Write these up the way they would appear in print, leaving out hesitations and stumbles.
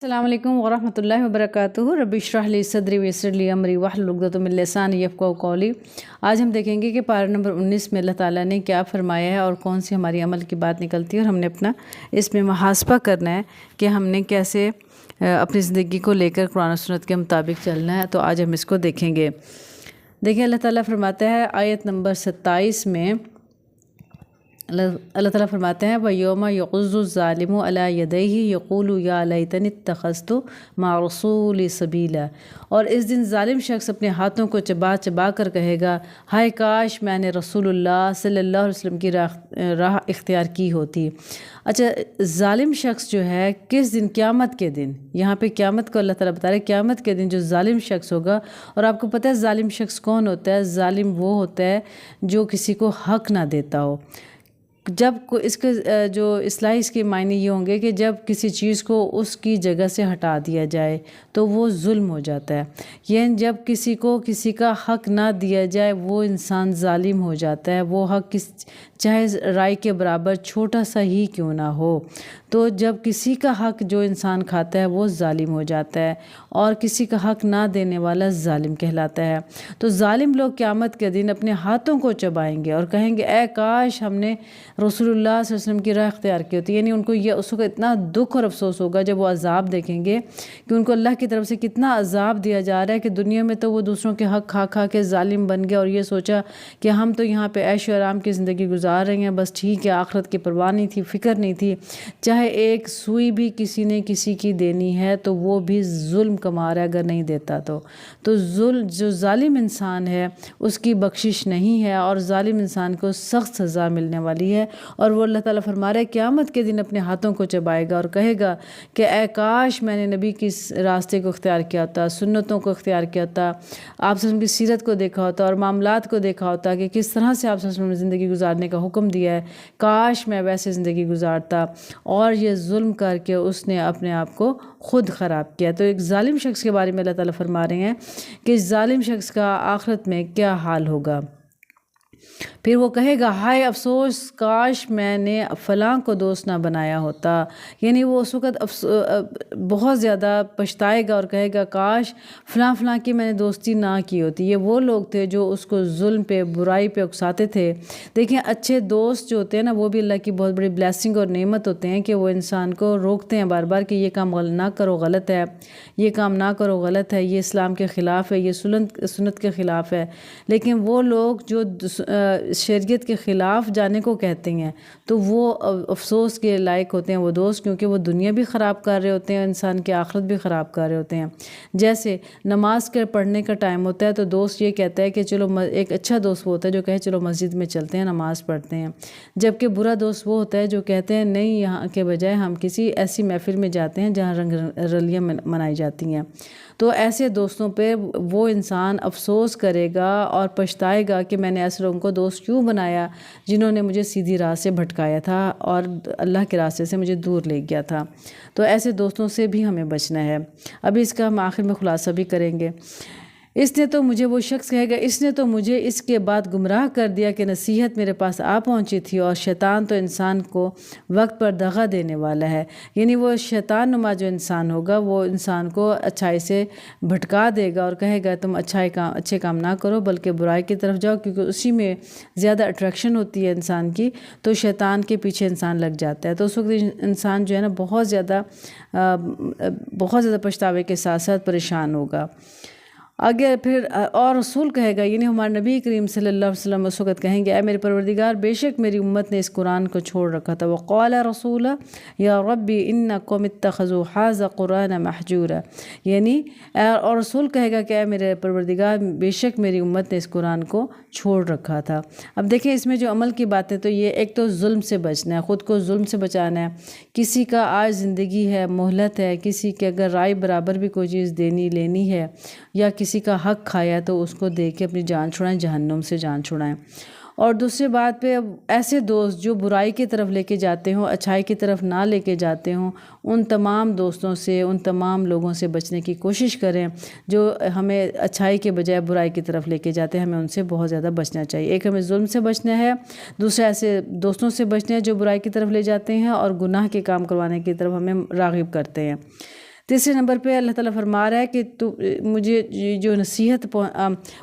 السلام علیکم ورحمۃ اللہ وبرکاتہ۔ رب اشرح لی صدری ویسر لی امری واحلل عقدۃ من لسانی یفقہوا قولی۔ آج ہم دیکھیں گے کہ پارہ نمبر 19 میں اللہ تعالیٰ نے کیا فرمایا ہے اور کون سی ہماری عمل کی بات نکلتی ہے، اور ہم نے اپنا اس میں محاسبہ کرنا ہے کہ ہم نے کیسے اپنی زندگی کو لے کر قرآن و سنت کے مطابق چلنا ہے۔ تو آج ہم اس کو دیکھیں گے۔ دیکھیں اللہ تعالیٰ فرماتا ہے آیت نمبر 27 میں، اللہ تعالیٰ فرماتے ہیں وَيَوْمَ يَعُضُّ الظَّالِمُ عَلَىٰ يَدَيْهِ يَقُولُ يَا لَيْتَنِي اتَّخَذْتُ مَعَ الرَّسُولِ سَبِيلًا۔ اور اس دن ظالم شخص اپنے ہاتھوں کو چبا چبا کر کہے گا، ہائے کاش میں نے رسول اللہ صلی اللہ علیہ وسلم کی راہ اختیار کی ہوتی۔ اچھا، ظالم شخص جو ہے کس دن؟ قیامت کے دن۔ یہاں پہ قیامت کو اللہ تعالیٰ بتا رہے ہیں، قیامت کے دن جو ظالم شخص ہوگا۔ اور آپ کو پتہ ہے ظالم شخص کون ہوتا ہے؟ ظالم وہ ہوتا ہے جو کسی کو حق نہ دیتا ہو۔ جب اس کے جو اصطلاحی اس کے معنی یہ ہوں گے کہ جب کسی چیز کو اس کی جگہ سے ہٹا دیا جائے تو وہ ظلم ہو جاتا ہے، یعنی جب کسی کو کسی کا حق نہ دیا جائے وہ انسان ظالم ہو جاتا ہے۔ وہ حق چاہے رائے کے برابر چھوٹا سا ہی کیوں نہ ہو، تو جب کسی کا حق جو انسان کھاتا ہے وہ ظالم ہو جاتا ہے، اور کسی کا حق نہ دینے والا ظالم کہلاتا ہے۔ تو ظالم لوگ قیامت کے دن اپنے ہاتھوں کو چبائیں گے اور کہیں گے اے کاش ہم نے رسول اللہ صلی اللہ علیہ وسلم کی راہ اختیار کی ہوتی۔ یعنی ان کو یہ اس وقت اتنا دکھ اور افسوس ہوگا جب وہ عذاب دیکھیں گے کہ ان کو اللہ کی طرف سے کتنا عذاب دیا جا رہا ہے، کہ دنیا میں تو وہ دوسروں کے حق کھا کھا کے ظالم بن گیا اور یہ سوچا کہ ہم تو یہاں پہ عیش و آرام کی زندگی گزار رہے ہیں، بس ٹھیک ہے، آخرت کی پرواہ نہیں تھی، فکر نہیں تھی، چاہے ایک سوئی بھی کسی نے کسی کی دینی ہے تو وہ بھی ظلم کما رہا ہے اگر نہیں دیتا تو جو ظالم انسان ہے اس کی بخشش نہیں ہے، اور ظالم انسان کو سخت سزا ملنے والی ہے۔ اور وہ اللہ تعالیٰ فرما رہا ہے قیامت کے دن اپنے ہاتھوں کو چبائے گا اور کہے گا کہ اے کاش میں نے نبی کی راستے کو اختیار کیا ہوتا، سنتوں کو اختیار کیا ہوتا، آپ صلی اللہ علیہ وسلم کی سیرت کو دیکھا ہوتا اور معاملات کو دیکھا ہوتا کہ کس طرح سے آپ صلی اللہ علیہ وسلم نے زندگی گزارنے کا حکم دیا ہے، کاش میں ویسے زندگی گزارتا۔ اور یہ ظلم کر کے اس نے اپنے آپ کو خود خراب کیا۔ تو ایک ظالم شخص کے بارے میں اللہ تعالیٰ فرما رہے ہیں کہ ظالم شخص کا آخرت میں کیا حال ہوگا۔ پھر وہ کہے گا ہائے افسوس، کاش میں نے فلاں کو دوست نہ بنایا ہوتا۔ یعنی وہ اس وقت بہت زیادہ پچھتائے گا اور کہے گا کاش فلاں فلاں کی میں نے دوستی نہ کی ہوتی۔ یہ وہ لوگ تھے جو اس کو ظلم پہ، برائی پہ اکساتے تھے۔ دیکھیں اچھے دوست جو ہوتے ہیں نا وہ بھی اللہ کی بہت بڑی بلیسنگ اور نعمت ہوتے ہیں، کہ وہ انسان کو روکتے ہیں بار بار کہ یہ کام نہ کرو، غلط ہے، یہ کام نہ کرو، غلط ہے، یہ اسلام کے خلاف ہے، یہ سنت کے خلاف ہے۔ لیکن وہ لوگ جو شریعت کے خلاف جانے کو کہتے ہیں تو وہ افسوس کے لائق ہوتے ہیں وہ دوست، کیونکہ وہ دنیا بھی خراب کر رہے ہوتے ہیں، انسان کی آخرت بھی خراب کر رہے ہوتے ہیں۔ جیسے نماز کے پڑھنے کا ٹائم ہوتا ہے تو دوست یہ کہتا ہے کہ چلو، ایک اچھا دوست وہ ہوتا ہے جو کہے چلو مسجد میں چلتے ہیں، نماز پڑھتے ہیں، جبکہ برا دوست وہ ہوتا ہے جو کہتے ہیں نہیں، یہاں کے بجائے ہم کسی ایسی محفل میں جاتے ہیں جہاں رنگ رلیاں منائی جاتی ہیں۔ تو ایسے دوستوں پہ وہ انسان افسوس کرے گا اور پچھتائے گا کہ میں نے ایسے لوگوں کو دوست کیوں بنایا جنہوں نے مجھے سیدھی راہ سے بھٹکایا تھا اور اللہ کے راستے سے مجھے دور لے گیا تھا۔ تو ایسے دوستوں سے بھی ہمیں بچنا ہے۔ ابھی اس کا ہم آخر میں خلاصہ بھی کریں گے۔ اس نے تو مجھے، وہ شخص کہے گا اس نے تو مجھے اس کے بعد گمراہ کر دیا کہ نصیحت میرے پاس آ پہنچی تھی، اور شیطان تو انسان کو وقت پر دغا دینے والا ہے۔ یعنی وہ شیطان نما جو انسان ہوگا وہ انسان کو اچھائی سے بھٹکا دے گا اور کہے گا تم اچھے کام نہ کرو بلکہ برائی کی طرف جاؤ، کیونکہ اسی میں زیادہ اٹریکشن ہوتی ہے انسان کی، تو شیطان کے پیچھے انسان لگ جاتا ہے۔ تو اس وقت انسان جو ہے نا بہت زیادہ پچھتاوے کے ساتھ ساتھ پریشان ہوگا۔ آگے پھر اور رسول کہے گا، یعنی ہمارے نبی کریم صلی اللہ علیہ وسلم اس وقت کہیں گے اے میرے پروردگار، بے شک میری امت نے اس قرآن کو چھوڑ رکھا تھا۔ وقال رسول یا ربی ان قوم اتخذوا ھذا قرآن مہجورا۔ یعنی اور رسول کہے گا کہ اے میرے پروردگار، بے شک میری امت نے اس قرآن کو چھوڑ رکھا تھا۔ اب دیکھیں اس میں جو عمل کی باتیں، تو یہ ایک تو ظلم سے بچنا ہے، خود کو ظلم سے بچانا ہے۔ کسی کا آج زندگی ہے، مہلت ہے، کسی کے اگر رائے برابر بھی کوئی چیز دینی لینی ہے یا کسی کا حق کھایا تو اس کو دے کے اپنی جان چھڑائیں، جہنم سے جان چھڑائیں۔ اور دوسری بات پہ ایسے دوست جو برائی کی طرف لے کے جاتے ہوں، اچھائی کی طرف نہ لے کے جاتے ہوں، ان تمام دوستوں سے، ان تمام لوگوں سے بچنے کی کوشش کریں جو ہمیں اچھائی کے بجائے برائی کی طرف لے کے جاتے ہیں۔ ہمیں ان سے بہت زیادہ بچنا چاہیے۔ ایک ہمیں ظلم سے بچنا ہے، دوسرا ایسے دوستوں سے بچنا ہے جو برائی کی طرف لے جاتے ہیں اور گناہ کے کام کروانے کی طرف ہمیں راغب کرتے ہیں۔ تیسرے نمبر پہ اللہ تعالیٰ فرما رہا ہے کہ تو مجھے جو نصیحت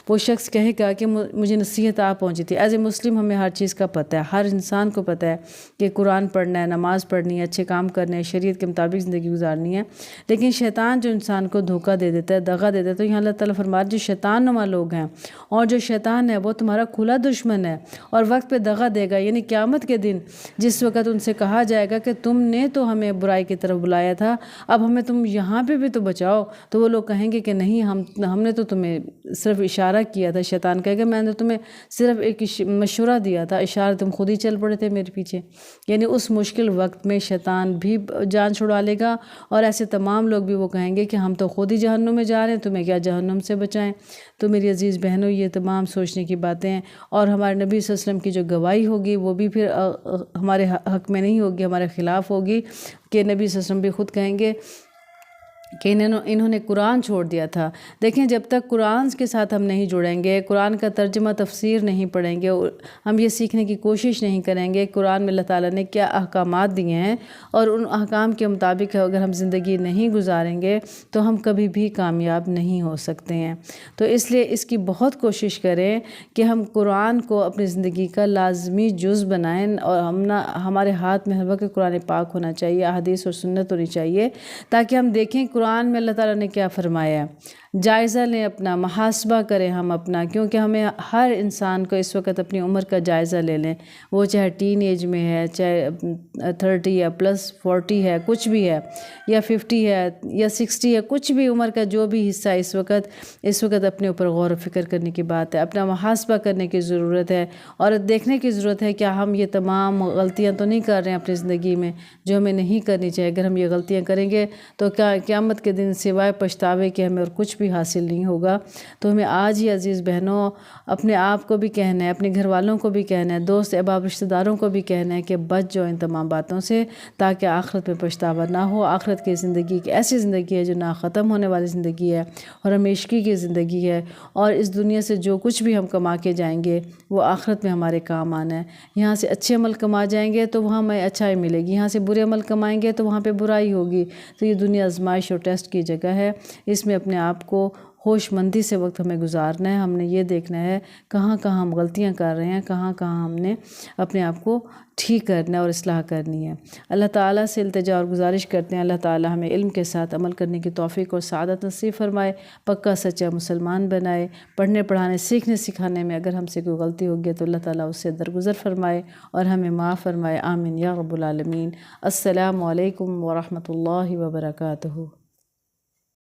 وہ شخص کہے گا کہ مجھے نصیحت آپ پہنچی تھی۔ ایز اے مسلم ہمیں ہر چیز کا پتہ ہے، ہر انسان کو پتہ ہے کہ قرآن پڑھنا ہے، نماز پڑھنی ہے، اچھے کام کرنے ہیں، شریعت کے مطابق زندگی گزارنی ہے، لیکن شیطان جو انسان کو دھوکہ دے دیتا ہے، دغا دے دیتا ہے، تو یہاں اللہ تعالیٰ فرما رہا ہے جو شیطان نما لوگ ہیں اور جو شیطان ہے وہ تمہارا کھلا دشمن ہے اور وقت پہ دغا دے گا، یعنی قیامت کے دن جس وقت ان سے کہا جائے گا کہ تم نے تو ہمیں برائی کی طرف بلایا تھا، اب ہمیں تم یہاں پہ بھی تو بچاؤ، تو وہ لوگ کہیں گے کہ نہیں، ہم نے تو تمہیں صرف اشارہ کیا تھا۔ شیطان کہے گا میں نے تمہیں صرف ایک مشورہ دیا تھا، اشارہ تم خود ہی چل پڑے تھے میرے پیچھے۔ یعنی اس مشکل وقت میں شیطان بھی جان چھڑا لے گا اور ایسے تمام لوگ بھی وہ کہیں گے کہ ہم تو خود ہی جہنم میں جا رہے ہیں، تمہیں کیا جہنم سے بچائیں۔ تو میری عزیز بہنوں، یہ تمام سوچنے کی باتیں ہیں، اور ہمارے نبی صلی اللہ علیہ وسلم کی جو گواہی ہوگی وہ بھی پھر ہمارے حق میں نہیں ہوگی، ہمارے خلاف ہوگی، کہ نبی صلی اللہ علیہ وسلم بھی خود کہیں گے کہ انہوں نے قرآن چھوڑ دیا تھا۔ دیکھیں، جب تک قرآن کے ساتھ ہم نہیں جڑیں گے، قرآن کا ترجمہ تفسیر نہیں پڑھیں گے، ہم یہ سیکھنے کی کوشش نہیں کریں گے قرآن میں اللہ تعالیٰ نے کیا احکامات دیے ہیں، اور ان احکام کے مطابق اگر ہم زندگی نہیں گزاریں گے تو ہم کبھی بھی کامیاب نہیں ہو سکتے ہیں۔ تو اس لیے اس کی بہت کوشش کریں کہ ہم قرآن کو اپنی زندگی کا لازمی جز بنائیں، اور ہمارے ہاتھ میں ہر وقت قرآن پاک ہونا چاہیے، احادیث اور سنت ہونی چاہیے، تاکہ ہم دیکھیں قرآن میں اللہ تعالیٰ نے کیا فرمایا ہے۔ جائزہ لیں اپنا، محاسبہ کریں ہم اپنا، کیونکہ ہمیں ہر انسان کو اس وقت اپنی عمر کا جائزہ لے لیں، وہ چاہے ਟین ایج میں ہے، چاہے 30 یا +40 ہے، کچھ بھی ہے، یا 50 ہے یا 60 ہے، کچھ بھی عمر کا جو بھی حصہ اس وقت اپنے اوپر غور و فکر کرنے کی بات ہے، اپنا محاسبہ کرنے کی ضرورت ہے، اور دیکھنے کی ضرورت ہے کہ ہم یہ تمام غلطیاں تو نہیں کر رہے ہیں اپنی زندگی میں جو ہمیں نہیں کرنی چاہیے۔ اگر ہم یہ غلطیاں کریں گے تو قیامت کے دن سوائے پچھتاوے کے ہمیں اور کچھ بھی حاصل نہیں ہوگا۔ تو ہمیں آج ہی عزیز بہنوں اپنے آپ کو بھی کہنا ہے، اپنے گھر والوں کو بھی کہنا ہے، دوست احباب رشتہ داروں کو بھی کہنا ہے کہ بچ جاؤ ان تمام باتوں سے، تاکہ آخرت میں پچھتاوا نہ ہو۔ آخرت کی زندگی ایک ایسی زندگی ہے جو نہ ختم ہونے والی زندگی ہے اور ہمیشگی کی زندگی ہے، اور اس دنیا سے جو کچھ بھی ہم کما کے جائیں گے وہ آخرت میں ہمارے کام آنا ہے۔ یہاں سے اچھے عمل کما جائیں گے تو وہاں ہمیں اچھائی ملے گی، یہاں سے برے عمل کمائیں گے تو وہاں پہ برائی ہوگی۔ تو یہ دنیا آزمائش اور ٹیسٹ کی جگہ ہے، اس میں اپنے آپ کو ہوش مندی سے وقت ہمیں گزارنا ہے۔ ہم نے یہ دیکھنا ہے کہاں کہاں ہم غلطیاں کر رہے ہیں، کہاں کہاں ہم نے اپنے آپ کو ٹھیک کرنا ہے اور اصلاح کرنی ہے۔ اللہ تعالیٰ سے التجا اور گزارش کرتے ہیں اللہ تعالیٰ ہمیں علم کے ساتھ عمل کرنے کی توفیق اور سعادت نصیب فرمائے، پکا سچا مسلمان بنائے، پڑھنے پڑھانے سیکھنے سکھانے میں اگر ہم سے کوئی غلطی ہوگی تو اللہ تعالیٰ اس سے درگزر فرمائے اور ہمیں معاف فرمائے، آمین یا رب العالمین۔ السلام علیکم ورحمۃ اللہ وبرکاتہ۔